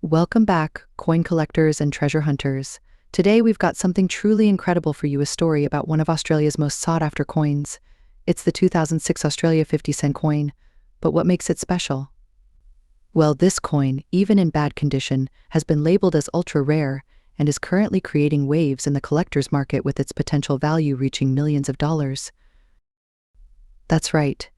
Welcome back, coin collectors and treasure hunters. Today we've got something truly incredible for you, a story about one of Australia's most sought-after coins. It's the 2006 Australia 50-cent coin. But what makes it special? Well, this coin, even in bad condition, has been labeled as ultra-rare and is currently creating waves in the collector's market with its potential value reaching millions of dollars. That's right.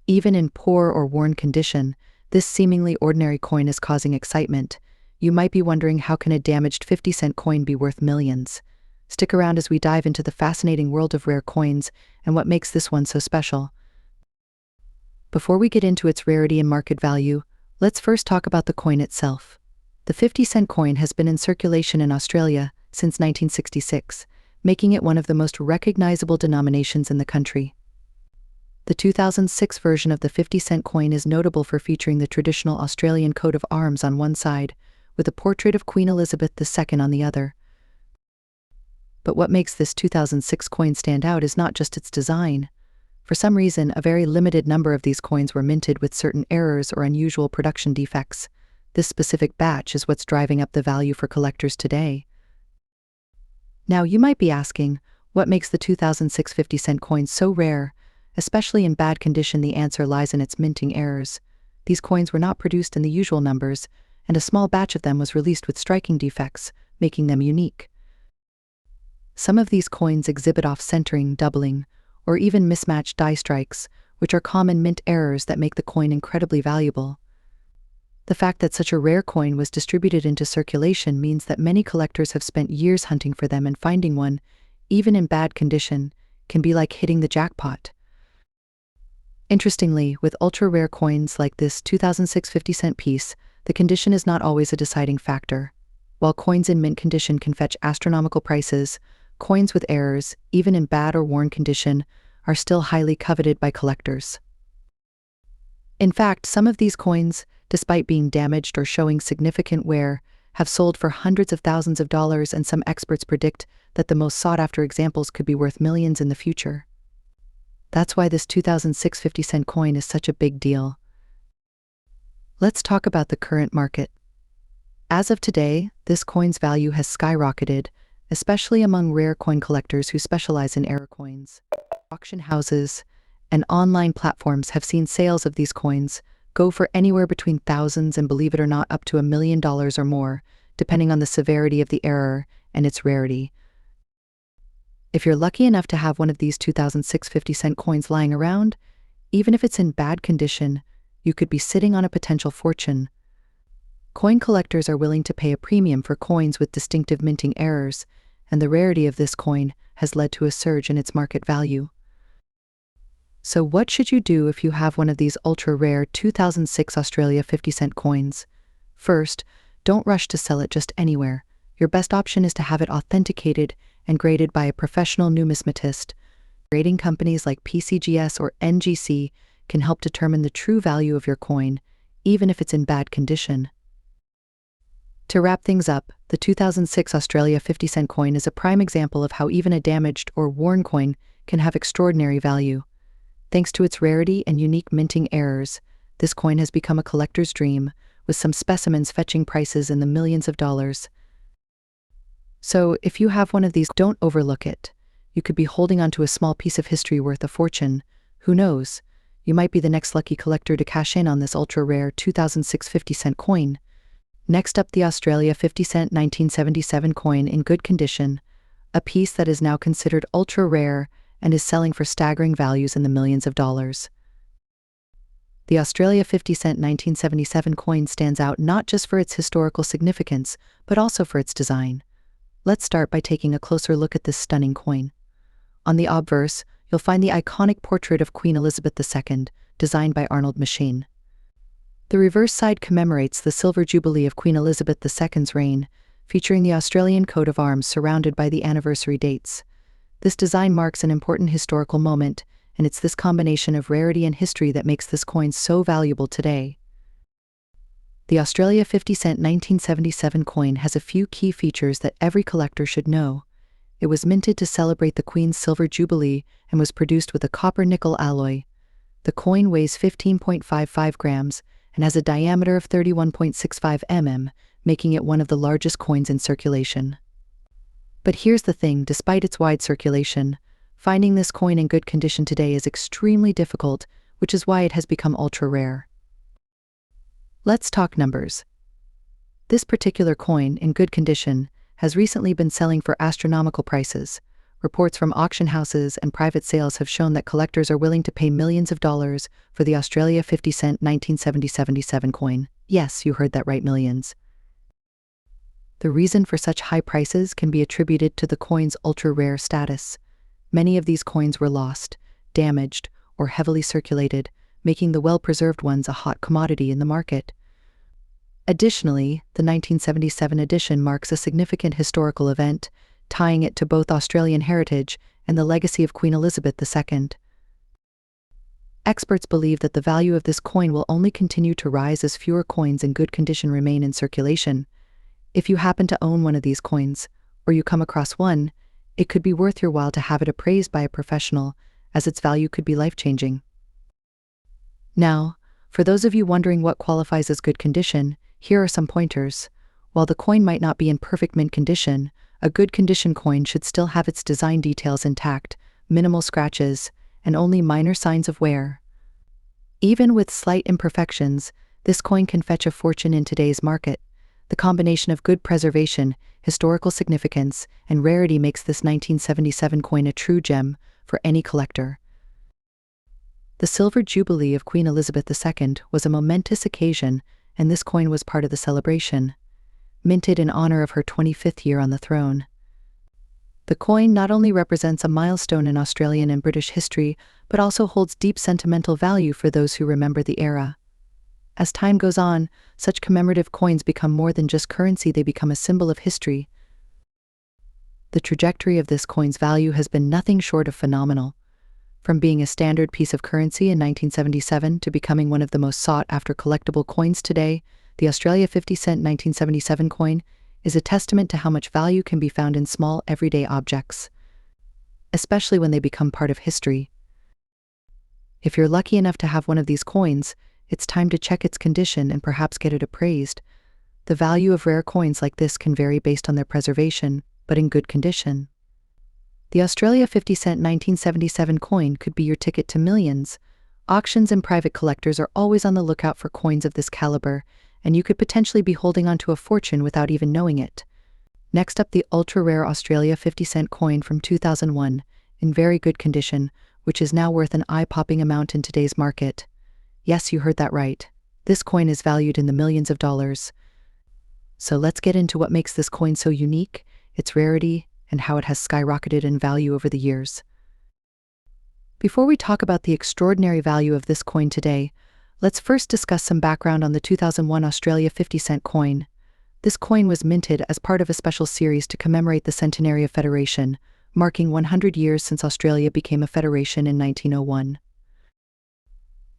Even in poor or worn condition, this seemingly ordinary coin is causing excitement. You might be wondering, how can a damaged 50-cent coin be worth millions? Stick around as we dive into the fascinating world of rare coins and what makes this one so special. Before we get into its rarity and market value, let's first talk about the coin itself. The 50-cent coin has been in circulation in Australia since 1966, making it one of the most recognizable denominations in the country. The 2006 version of the 50-cent coin is notable for featuring the traditional Australian coat of arms on one side, with a portrait of Queen Elizabeth II on the other. But what makes this 2006 coin stand out is not just its design. For some reason, a very limited number of these coins were minted with certain errors or unusual production defects. This specific batch is what's driving up the value for collectors today. Now, you might be asking, what makes the 2006 50-cent coin so rare? Especially in bad condition, the answer lies in its minting errors. These coins were not produced in the usual numbers, and a small batch of them was released with striking defects, making them unique. Some of these coins exhibit off-centering, doubling, or even mismatched die strikes, which are common mint errors that make the coin incredibly valuable. The fact that such a rare coin was distributed into circulation means that many collectors have spent years hunting for them, and finding one, even in bad condition, can be like hitting the jackpot. Interestingly, with ultra-rare coins like this 2006 50-cent piece, the condition is not always a deciding factor. While coins in mint condition can fetch astronomical prices, coins with errors, even in bad or worn condition, are still highly coveted by collectors. In fact, some of these coins, despite being damaged or showing significant wear, have sold for hundreds of thousands of dollars, and some experts predict that the most sought-after examples could be worth millions in the future. That's why this 2006 50-cent coin is such a big deal. Let's talk about the current market. As of today, this coin's value has skyrocketed, especially among rare coin collectors who specialize in error coins. Auction houses and online platforms have seen sales of these coins go for anywhere between thousands and, believe it or not, up to $1 million or more, depending on the severity of the error and its rarity. If you're lucky enough to have one of these 2006 50-cent coins lying around, even if it's in bad condition, you could be sitting on a potential fortune. Coin collectors are willing to pay a premium for coins with distinctive minting errors, and the rarity of this coin has led to a surge in its market value. So what should you do if you have one of these ultra-rare 2006 Australia 50-cent coins? First, don't rush to sell it just anywhere. Your best option is to have it authenticated and graded by a professional numismatist. Grading companies like PCGS or NGC can help determine the true value of your coin, even if it's in bad condition. To wrap things up, the 2006 Australia 50-cent coin is a prime example of how even a damaged or worn coin can have extraordinary value. Thanks to its rarity and unique minting errors, this coin has become a collector's dream, with some specimens fetching prices in the millions of dollars. So, if you have one of these, don't overlook it. You could be holding onto a small piece of history worth a fortune. Who knows? You might be the next lucky collector to cash in on this ultra-rare 2006 50-cent coin. Next up, the Australia 50-cent 1977 coin in good condition, a piece that is now considered ultra-rare and is selling for staggering values in the millions of dollars. The Australia 50-cent 1977 coin stands out not just for its historical significance, but also for its design. Let's start by taking a closer look at this stunning coin. On the obverse, you'll find the iconic portrait of Queen Elizabeth II, designed by Arnold Machine. The reverse side commemorates the Silver Jubilee of Queen Elizabeth II's reign, featuring the Australian coat of arms surrounded by the anniversary dates. This design marks an important historical moment, and it's this combination of rarity and history that makes this coin so valuable today. The Australia 50-cent 1977 coin has a few key features that every collector should know. It was minted to celebrate the Queen's Silver Jubilee and was produced with a copper-nickel alloy. The coin weighs 15.55 grams and has a diameter of 31.65 mm, making it one of the largest coins in circulation. But here's the thing, despite its wide circulation, finding this coin in good condition today is extremely difficult, which is why it has become ultra-rare. Let's talk numbers. This particular coin, in good condition, has recently been selling for astronomical prices. Reports from auction houses and private sales have shown that collectors are willing to pay millions of dollars for the Australia 50-cent 1977 coin. Yes, you heard that right, millions. The reason for such high prices can be attributed to the coin's ultra-rare status. Many of these coins were lost, damaged, or heavily circulated, making the well-preserved ones a hot commodity in the market. Additionally, the 1977 edition marks a significant historical event, tying it to both Australian heritage and the legacy of Queen Elizabeth II. Experts believe that the value of this coin will only continue to rise as fewer coins in good condition remain in circulation. If you happen to own one of these coins, or you come across one, it could be worth your while to have it appraised by a professional, as its value could be life-changing. Now, for those of you wondering what qualifies as good condition, here are some pointers. While the coin might not be in perfect mint condition, a good condition coin should still have its design details intact, minimal scratches, and only minor signs of wear. Even with slight imperfections, this coin can fetch a fortune in today's market. The combination of good preservation, historical significance, and rarity makes this 1977 coin a true gem for any collector. The Silver Jubilee of Queen Elizabeth II was a momentous occasion, and this coin was part of the celebration, minted in honor of her 25th year on the throne. The coin not only represents a milestone in Australian and British history, but also holds deep sentimental value for those who remember the era. As time goes on, such commemorative coins become more than just currency, they become a symbol of history. The trajectory of this coin's value has been nothing short of phenomenal. From being a standard piece of currency in 1977 to becoming one of the most sought-after collectible coins today, the Australia 50-cent 1977 coin is a testament to how much value can be found in small, everyday objects, especially when they become part of history. If you're lucky enough to have one of these coins, it's time to check its condition and perhaps get it appraised. The value of rare coins like this can vary based on their preservation, but in good condition. The Australia 50-cent 1977 coin could be your ticket to millions. Auctions and private collectors are always on the lookout for coins of this caliber, and you could potentially be holding onto a fortune without even knowing it. Next up, the ultra-rare Australia 50-cent coin from 2001, in very good condition, which is now worth an eye-popping amount in today's market. Yes, you heard that right. This coin is valued in the millions of dollars. So let's get into what makes this coin so unique, its rarity, and how it has skyrocketed in value over the years. Before we talk about the extraordinary value of this coin today, let's first discuss some background on the 2001 Australia 50-cent coin. This coin was minted as part of a special series to commemorate the centenary of Federation, marking 100 years since Australia became a federation in 1901.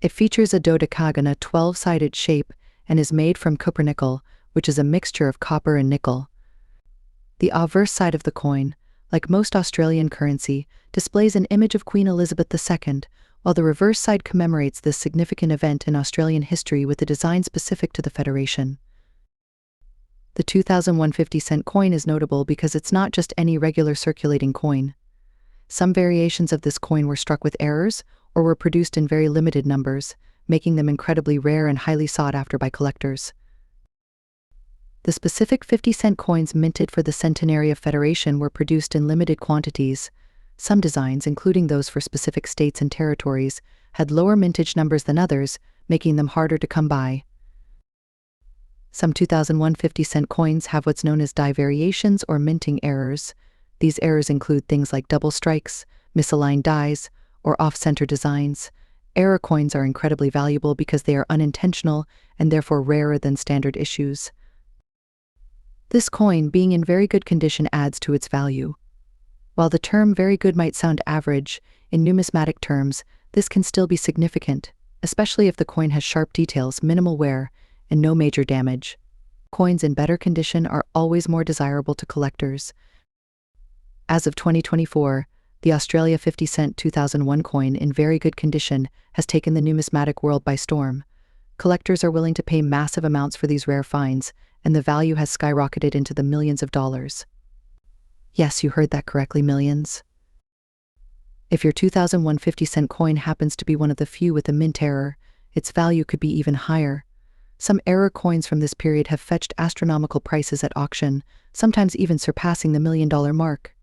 It features a dodecagon, 12-sided shape, and is made from copper-nickel, which is a mixture of copper and nickel. The obverse side of the coin, like most Australian currency, displays an image of Queen Elizabeth II, while the reverse side commemorates this significant event in Australian history with a design specific to the Federation. The 2001 50-cent coin is notable because it's not just any regular circulating coin. Some variations of this coin were struck with errors or were produced in very limited numbers, making them incredibly rare and highly sought after by collectors. The specific 50-cent coins minted for the centenary of Federation were produced in limited quantities. Some designs, including those for specific states and territories, had lower mintage numbers than others, making them harder to come by. Some 2001 50-cent coins have what's known as die variations or minting errors. These errors include things like double strikes, misaligned dies, or off-center designs. Error coins are incredibly valuable because they are unintentional and therefore rarer than standard issues. This coin, being in very good condition, adds to its value. While the term very good might sound average, in numismatic terms, this can still be significant, especially if the coin has sharp details, minimal wear, and no major damage. Coins in better condition are always more desirable to collectors. As of 2024, the Australia 50-cent 2001 coin in very good condition has taken the numismatic world by storm. Collectors are willing to pay massive amounts for these rare finds, and the value has skyrocketed into the millions of dollars. Yes, you heard that correctly, millions. If your 2001 50-cent coin happens to be one of the few with a mint error, its value could be even higher. Some error coins from this period have fetched astronomical prices at auction, sometimes even surpassing the $1 million mark.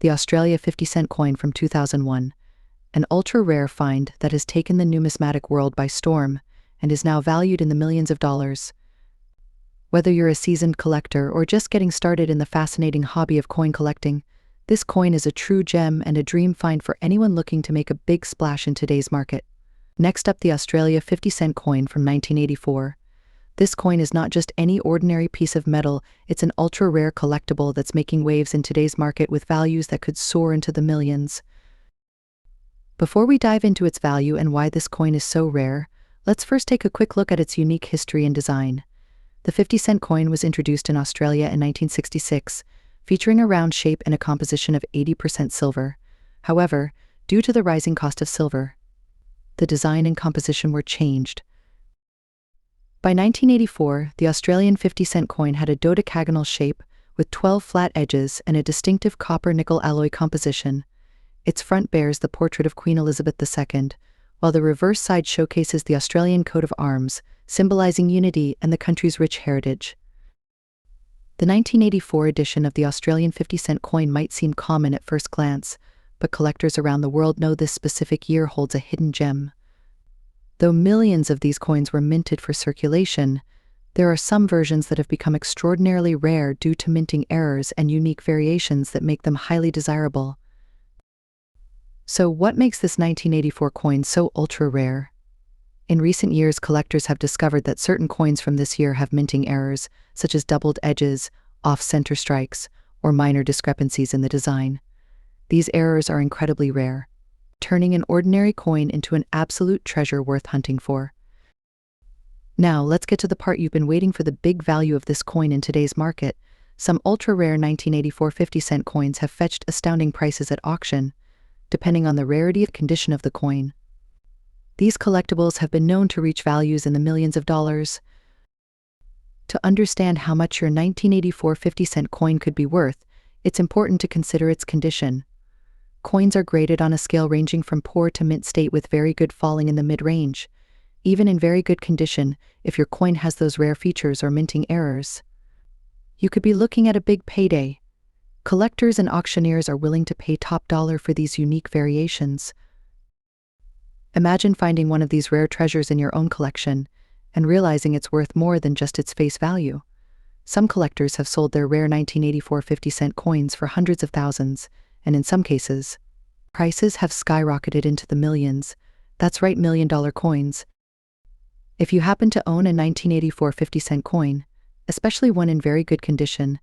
The Australia 50-cent coin from 2001, an ultra-rare find that has taken the numismatic world by storm and is now valued in the millions of dollars. Whether you're a seasoned collector or just getting started in the fascinating hobby of coin collecting, this coin is a true gem and a dream find for anyone looking to make a big splash in today's market. Next up, the Australia 50-cent coin from 1984. This coin is not just any ordinary piece of metal, it's an ultra-rare collectible that's making waves in today's market with values that could soar into the millions. Before we dive into its value and why this coin is so rare, let's first take a quick look at its unique history and design. The 50-cent coin was introduced in Australia in 1966, featuring a round shape and a composition of 80% silver. However, due to the rising cost of silver, the design and composition were changed. By 1984, the Australian 50-cent coin had a dodecagonal shape with 12 flat edges and a distinctive copper-nickel alloy composition. Its front bears the portrait of Queen Elizabeth II, while the reverse side showcases the Australian coat of arms, symbolizing unity and the country's rich heritage. The 1984 edition of the Australian 50-cent coin might seem common at first glance, but collectors around the world know this specific year holds a hidden gem. Though millions of these coins were minted for circulation, there are some versions that have become extraordinarily rare due to minting errors and unique variations that make them highly desirable. So what makes this 1984 coin so ultra-rare? In recent years, collectors have discovered that certain coins from this year have minting errors, such as doubled edges, off-center strikes, or minor discrepancies in the design. These errors are incredibly rare, turning an ordinary coin into an absolute treasure worth hunting for. Now, let's get to the part you've been waiting for: the big value of this coin in today's market. Some ultra-rare 1984 50-cent coins have fetched astounding prices at auction, depending on the rarity and condition of the coin. These collectibles have been known to reach values in the millions of dollars. To understand how much your 1984 50-cent coin could be worth, it's important to consider its condition. Coins are graded on a scale ranging from poor to mint state, with very good falling in the mid-range. Even in very good condition, if your coin has those rare features or minting errors, you could be looking at a big payday. Collectors and auctioneers are willing to pay top dollar for these unique variations. Imagine finding one of these rare treasures in your own collection and realizing it's worth more than just its face value. Some collectors have sold their rare 1984 50-cent coins for hundreds of thousands, and in some cases, prices have skyrocketed into the millions. That's right, $1 million coins. If you happen to own a 1984 50-cent coin, especially one in very good condition,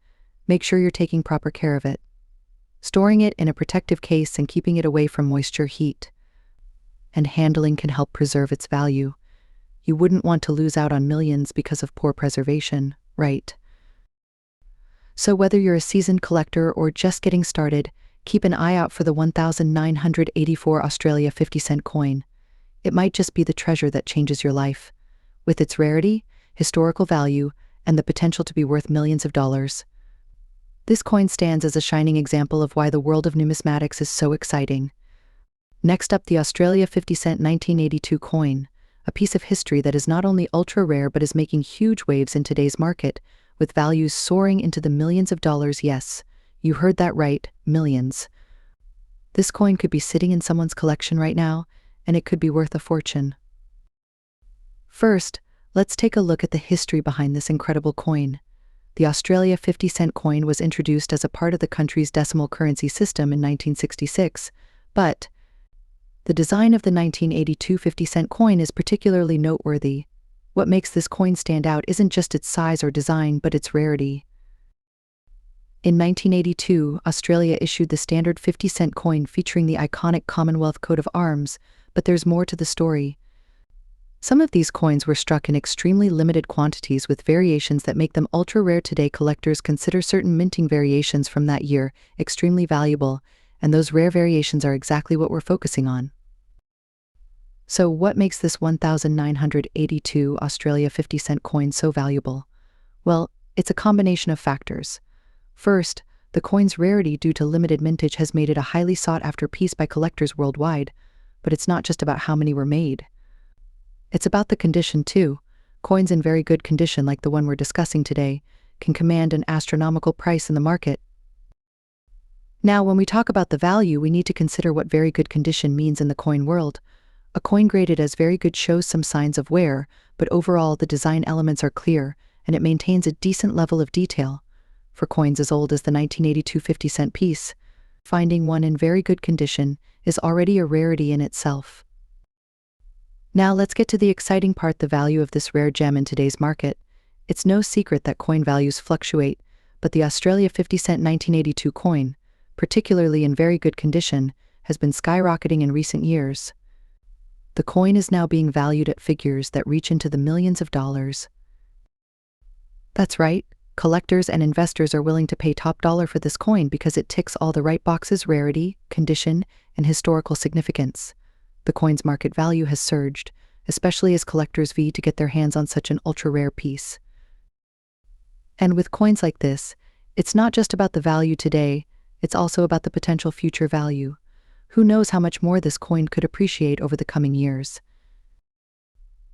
make sure you're taking proper care of it. Storing it in a protective case and keeping it away from moisture, heat, and handling can help preserve its value. You wouldn't want to lose out on millions because of poor preservation, right? So whether you're a seasoned collector or just getting started, keep an eye out for the 1984 Australia 50-cent coin. It might just be the treasure that changes your life. With its rarity, historical value, and the potential to be worth millions of dollars, this coin stands as a shining example of why the world of numismatics is so exciting. Next up, the Australia 50-cent 1982 coin, a piece of history that is not only ultra-rare but is making huge waves in today's market, with values soaring into the millions of dollars. Yes, you heard that right, millions. This coin could be sitting in someone's collection right now, and it could be worth a fortune. First, let's take a look at the history behind this incredible coin. The Australia 50-cent coin was introduced as a part of the country's decimal currency system in 1966, but the design of the 1982 50-cent coin is particularly noteworthy. What makes this coin stand out isn't just its size or design, but its rarity. In 1982, Australia issued the standard 50-cent coin featuring the iconic Commonwealth coat of arms, but there's more to the story. Some of these coins were struck in extremely limited quantities with variations that make them ultra-rare today. Collectors consider certain minting variations from that year extremely valuable, and those rare variations are exactly what we're focusing on. So what makes this 1982 Australia 50-cent coin so valuable? Well, it's a combination of factors. First, the coin's rarity due to limited mintage has made it a highly sought-after piece by collectors worldwide, but it's not just about how many were made. It's about the condition, too. Coins in very good condition, like the one we're discussing today, can command an astronomical price in the market. Now, when we talk about the value, we need to consider what very good condition means in the coin world. A coin graded as very good shows some signs of wear, but overall the design elements are clear, and it maintains a decent level of detail. For coins as old as the 1982 50-cent piece, finding one in very good condition is already a rarity in itself. Now let's get to the exciting part, the value of this rare gem in today's market. It's no secret that coin values fluctuate, but the Australia 50-cent 1982 coin, particularly in very good condition, has been skyrocketing in recent years. The coin is now being valued at figures that reach into the millions of dollars. That's right, collectors and investors are willing to pay top dollar for this coin because it ticks all the right boxes: rarity, condition, and historical significance. The coin's market value has surged, especially as collectors vie to get their hands on such an ultra-rare piece. And with coins like this, it's not just about the value today, it's also about the potential future value. Who knows how much more this coin could appreciate over the coming years.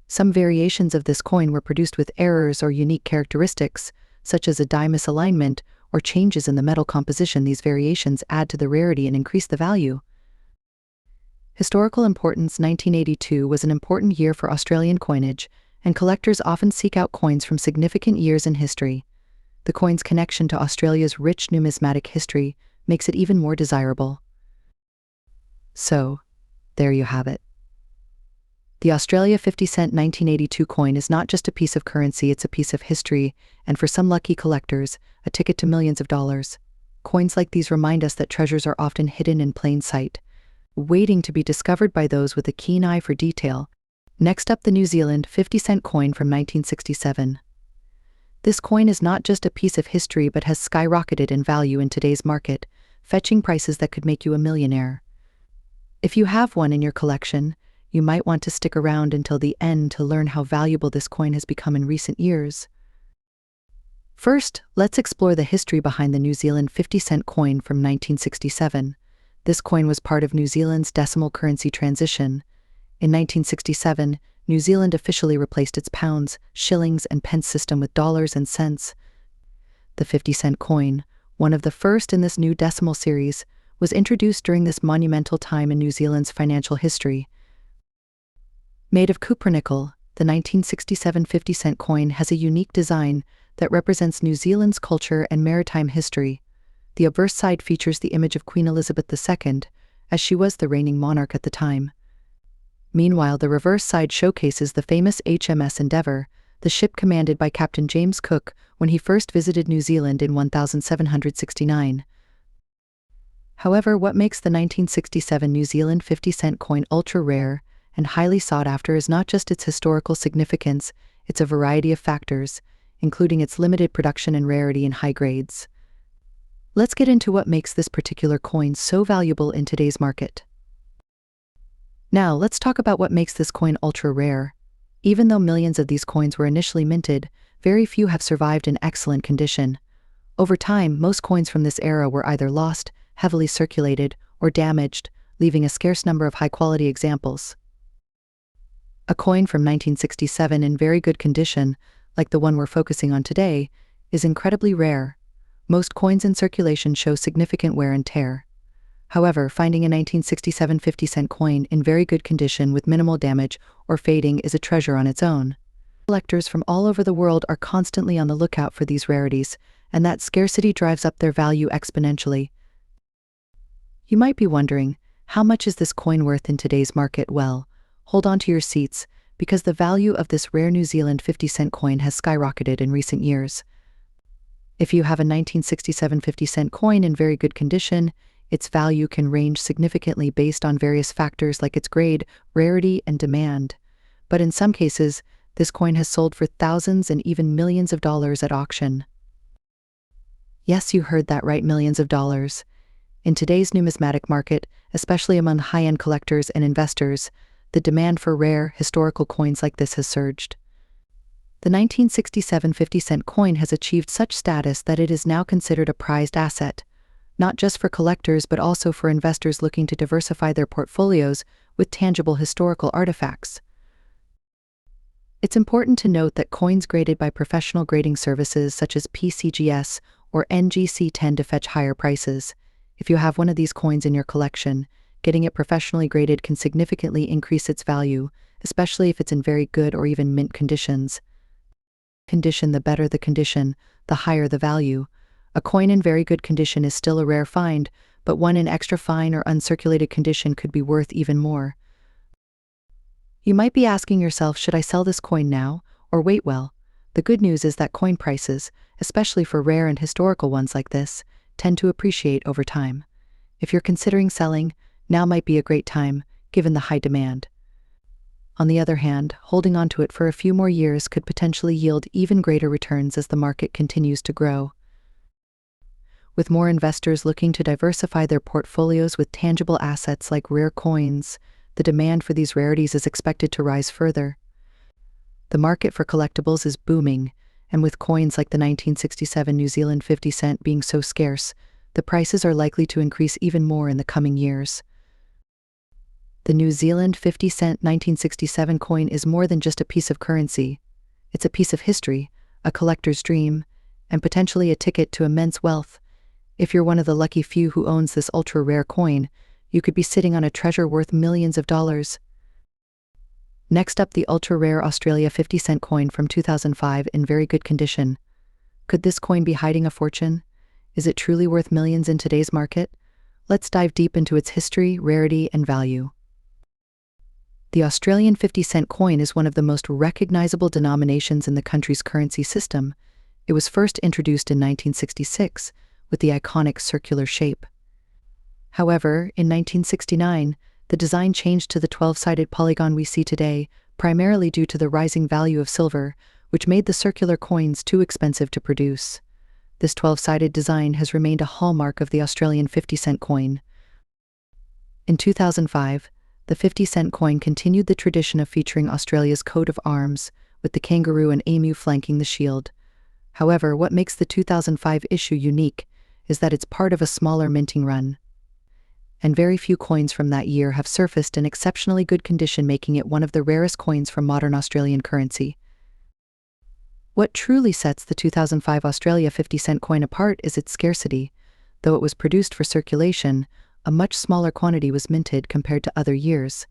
Some variations of this coin were produced with errors or unique characteristics, such as a die misalignment or changes in the metal composition. These variations add to the rarity and increase the value. Historical importance: 1982 was an important year for Australian coinage, and collectors often seek out coins from significant years in history. The coin's connection to Australia's rich numismatic history makes it even more desirable. So, there you have it. The Australia 50-cent 1982 coin is not just a piece of currency, it's a piece of history, and for some lucky collectors, a ticket to millions of dollars. Coins like these remind us that treasures are often hidden in plain sight, waiting to be discovered by those with a keen eye for detail. Next up, the New Zealand 50-cent coin from 1967. This coin is not just a piece of history but has skyrocketed in value in today's market, fetching prices that could make you a millionaire. If you have one in your collection, you might want to stick around until the end to learn how valuable this coin has become in recent years. First, let's explore the history behind the New Zealand 50-cent coin from 1967. This coin was part of New Zealand's decimal currency transition. In 1967, New Zealand officially replaced its pounds, shillings, and pence system with dollars and cents. The 50-cent coin, one of the first in this new decimal series, was introduced during this monumental time in New Zealand's financial history. Made of cupronickel, the 1967 50-cent coin has a unique design that represents New Zealand's culture and maritime history. The obverse side features the image of Queen Elizabeth II, as she was the reigning monarch at the time. Meanwhile, the reverse side showcases the famous HMS Endeavour, the ship commanded by Captain James Cook when he first visited New Zealand in 1769. However, what makes the 1967 New Zealand 50-cent coin ultra-rare and highly sought after is not just its historical significance, it's a variety of factors, including its limited production and rarity in high grades. Let's get into what makes this particular coin so valuable in today's market. Now, let's talk about what makes this coin ultra-rare. Even though millions of these coins were initially minted, very few have survived in excellent condition. Over time, most coins from this era were either lost, heavily circulated, or damaged, leaving a scarce number of high-quality examples. A coin from 1967 in very good condition, like the one we're focusing on today, is incredibly rare. Most coins in circulation show significant wear and tear. However, finding a 1967 50-cent coin in very good condition with minimal damage or fading is a treasure on its own. Collectors from all over the world are constantly on the lookout for these rarities, and that scarcity drives up their value exponentially. You might be wondering, how much is this coin worth in today's market? Well, hold on to your seats, because the value of this rare New Zealand 50-cent coin has skyrocketed in recent years. If you have a 1967 50-cent coin in very good condition, its value can range significantly based on various factors like its grade, rarity, and demand. But in some cases, this coin has sold for thousands and even millions of dollars at auction. Yes, you heard that right, millions of dollars. In today's numismatic market, especially among high-end collectors and investors, the demand for rare, historical coins like this has surged. The 1967 50-cent coin has achieved such status that it is now considered a prized asset, not just for collectors but also for investors looking to diversify their portfolios with tangible historical artifacts. It's important to note that coins graded by professional grading services such as PCGS or NGC tend to fetch higher prices. If you have one of these coins in your collection, getting it professionally graded can significantly increase its value, especially if it's in very good or even mint conditions. The better the condition, the higher the value. A coin in very good condition is still a rare find, but one in extra fine or uncirculated condition could be worth even more. You might be asking yourself, should I sell this coin now, or wait? Well, the good news is that coin prices, especially for rare and historical ones like this, tend to appreciate over time. If you're considering selling, now might be a great time, given the high demand. On the other hand, holding on to it for a few more years could potentially yield even greater returns as the market continues to grow. With more investors looking to diversify their portfolios with tangible assets like rare coins, the demand for these rarities is expected to rise further. The market for collectibles is booming, and with coins like the 1967 New Zealand 50 cent being so scarce, the prices are likely to increase even more in the coming years. The New Zealand 50 cent 1967 coin is more than just a piece of currency. It's a piece of history, a collector's dream, and potentially a ticket to immense wealth. If you're one of the lucky few who owns this ultra-rare coin, you could be sitting on a treasure worth millions of dollars. Next up, the ultra-rare Australia 50 cent coin from 2005 in very good condition. Could this coin be hiding a fortune? Is it truly worth millions in today's market? Let's dive deep into its history, rarity, and value. The Australian 50 cent coin is one of the most recognizable denominations in the country's currency system. It was first introduced in 1966 with the iconic circular shape. However, in 1969, the design changed to the 12-sided polygon we see today, primarily due to the rising value of silver, which made the circular coins too expensive to produce. This 12-sided design has remained a hallmark of the Australian 50 cent coin. In 2005, the 50 cent coin continued the tradition of featuring Australia's coat of arms, with the kangaroo and emu flanking the shield. However, what makes the 2005 issue unique is that it's part of a smaller minting run, and very few coins from that year have surfaced in exceptionally good condition, making it one of the rarest coins from modern Australian currency. What truly sets the 2005 Australia 50 cent coin apart is its scarcity. Though it was produced for circulation, a much smaller quantity was minted compared to other years.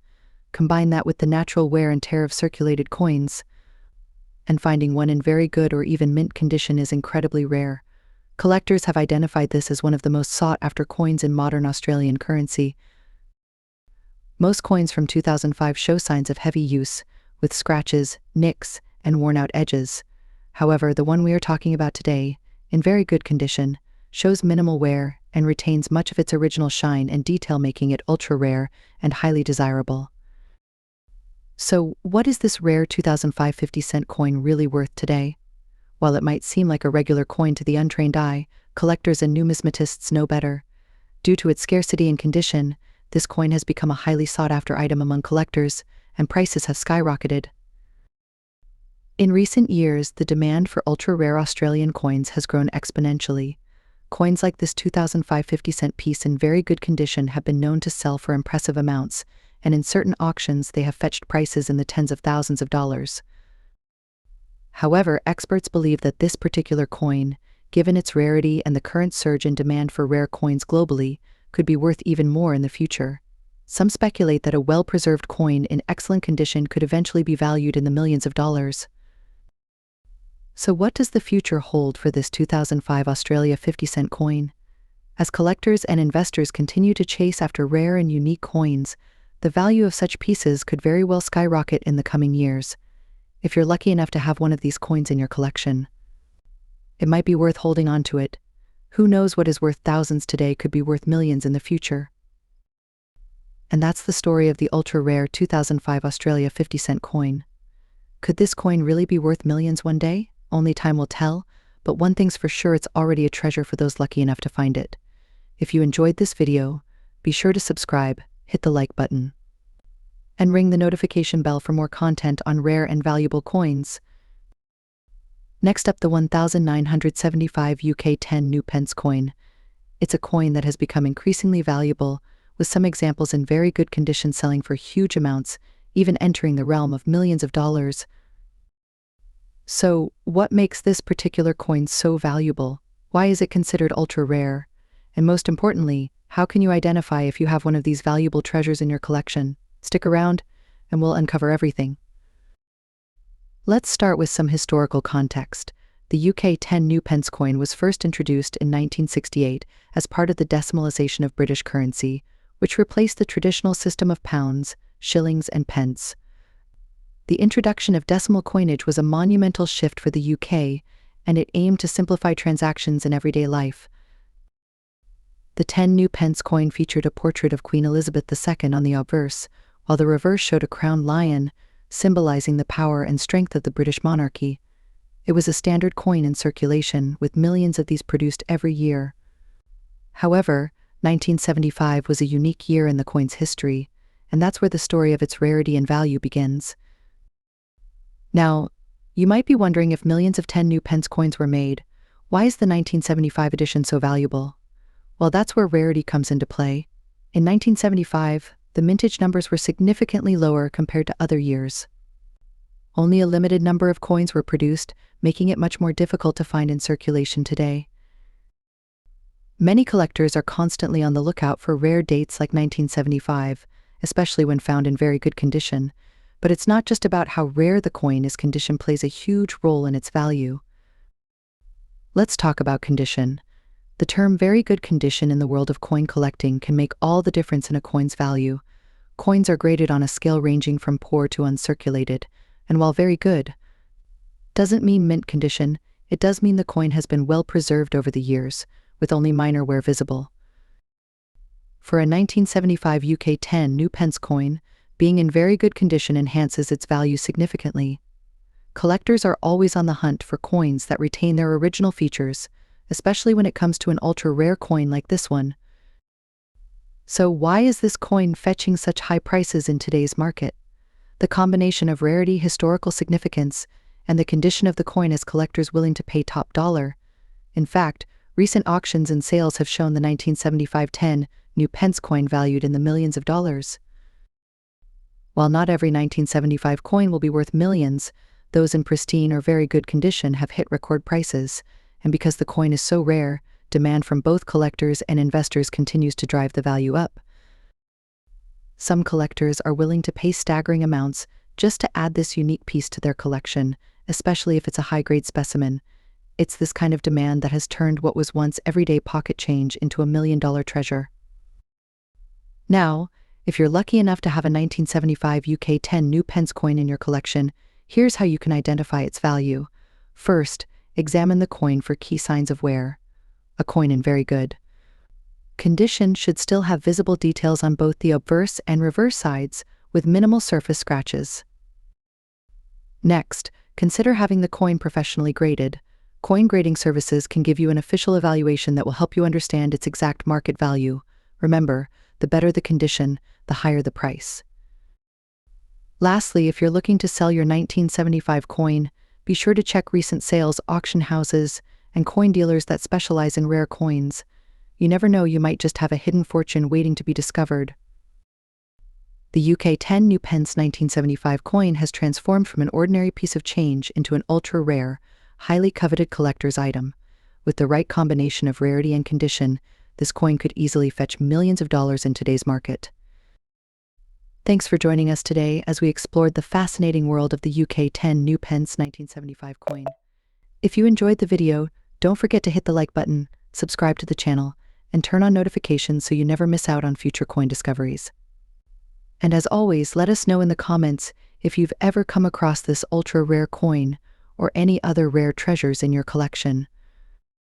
Combine that with the natural wear and tear of circulated coins, and finding one in very good or even mint condition is incredibly rare. Collectors have identified this as one of the most sought-after coins in modern Australian currency. Most coins from 2005 show signs of heavy use, with scratches, nicks, and worn-out edges. However, the one we are talking about today, in very good condition, shows minimal wear and retains much of its original shine and detail, making it ultra-rare and highly desirable. So, what is this rare 2005 50 cent coin really worth today? While it might seem like a regular coin to the untrained eye, collectors and numismatists know better. Due to its scarcity and condition, this coin has become a highly sought-after item among collectors, and prices have skyrocketed. In recent years, the demand for ultra-rare Australian coins has grown exponentially. Coins like this 2005 50 cent piece in very good condition have been known to sell for impressive amounts, and in certain auctions they have fetched prices in the tens of thousands of dollars. However, experts believe that this particular coin, given its rarity and the current surge in demand for rare coins globally, could be worth even more in the future. Some speculate that a well-preserved coin in excellent condition could eventually be valued in the millions of dollars. So what does the future hold for this 2005 Australia 50 cent coin? As collectors and investors continue to chase after rare and unique coins, the value of such pieces could very well skyrocket in the coming years. If you're lucky enough to have one of these coins in your collection, it might be worth holding on to it. Who knows, what is worth thousands today could be worth millions in the future. And that's the story of the ultra-rare 2005 Australia 50 cent coin. Could this coin really be worth millions one day? Only time will tell, but one thing's for sure, it's already a treasure for those lucky enough to find it. If you enjoyed this video, be sure to subscribe, hit the like button, and ring the notification bell for more content on rare and valuable coins. Next up, the 1975 UK 10 new pence coin. It's a coin that has become increasingly valuable, with some examples in very good condition selling for huge amounts, even entering the realm of millions of dollars. So, what makes this particular coin so valuable? Why is it considered ultra rare? And most importantly, how can you identify if you have one of these valuable treasures in your collection? Stick around, and we'll uncover everything. Let's start with some historical context. The UK 10 new pence coin was first introduced in 1968 as part of the decimalisation of British currency, which replaced the traditional system of pounds, shillings, and pence. The introduction of decimal coinage was a monumental shift for the UK, and it aimed to simplify transactions in everyday life. The 10 new pence coin featured a portrait of Queen Elizabeth II on the obverse, while the reverse showed a crowned lion, symbolizing the power and strength of the British monarchy. It was a standard coin in circulation, with millions of these produced every year. However, 1975 was a unique year in the coin's history, and that's where the story of its rarity and value begins. Now, you might be wondering if millions of 10 new pence coins were made. Why is the 1975 edition so valuable? Well, that's where rarity comes into play. In 1975, the mintage numbers were significantly lower compared to other years. Only a limited number of coins were produced, making it much more difficult to find in circulation today. Many collectors are constantly on the lookout for rare dates like 1975, especially when found in very good condition. But it's not just about how rare the coin is. Condition plays a huge role in its value. Let's talk about condition. The term very good condition in the world of coin collecting can make all the difference in a coin's value. Coins are graded on a scale ranging from poor to uncirculated, and while very good doesn't mean mint condition, it does mean the coin has been well preserved over the years, with only minor wear visible. For a 1975 UK 10 new pence coin, being in very good condition enhances its value significantly. Collectors are always on the hunt for coins that retain their original features, especially when it comes to an ultra-rare coin like this one. So why is this coin fetching such high prices in today's market? The combination of rarity, historical significance, and the condition of the coin has collectors willing to pay top dollar. In fact, recent auctions and sales have shown the 1975 10 new pence coin valued in the millions of dollars. While not every 1975 coin will be worth millions, those in pristine or very good condition have hit record prices, and because the coin is so rare, demand from both collectors and investors continues to drive the value up. Some collectors are willing to pay staggering amounts just to add this unique piece to their collection, especially if it's a high-grade specimen. It's this kind of demand that has turned what was once everyday pocket change into a million-dollar treasure. Now, if you're lucky enough to have a 1975 UK 10 new pence coin in your collection, here's how you can identify its value. First, examine the coin for key signs of wear. A coin in very good condition should still have visible details on both the obverse and reverse sides, with minimal surface scratches. Next, consider having the coin professionally graded. Coin grading services can give you an official evaluation that will help you understand its exact market value. Remember, the better the condition, the higher the price. Lastly, if you're looking to sell your 1975 coin, be sure to check recent sales, auction houses, and coin dealers that specialize in rare coins. You never know, you might just have a hidden fortune waiting to be discovered. The UK 10 new pence 1975 coin has transformed from an ordinary piece of change into an ultra-rare, highly coveted collector's item. With the right combination of rarity and condition, this coin could easily fetch millions of dollars in today's market. Thanks for joining us today as we explored the fascinating world of the UK 10 new pence 1975 coin. If you enjoyed the video, don't forget to hit the like button, subscribe to the channel, and turn on notifications so you never miss out on future coin discoveries. And as always, let us know in the comments if you've ever come across this ultra-rare coin or any other rare treasures in your collection.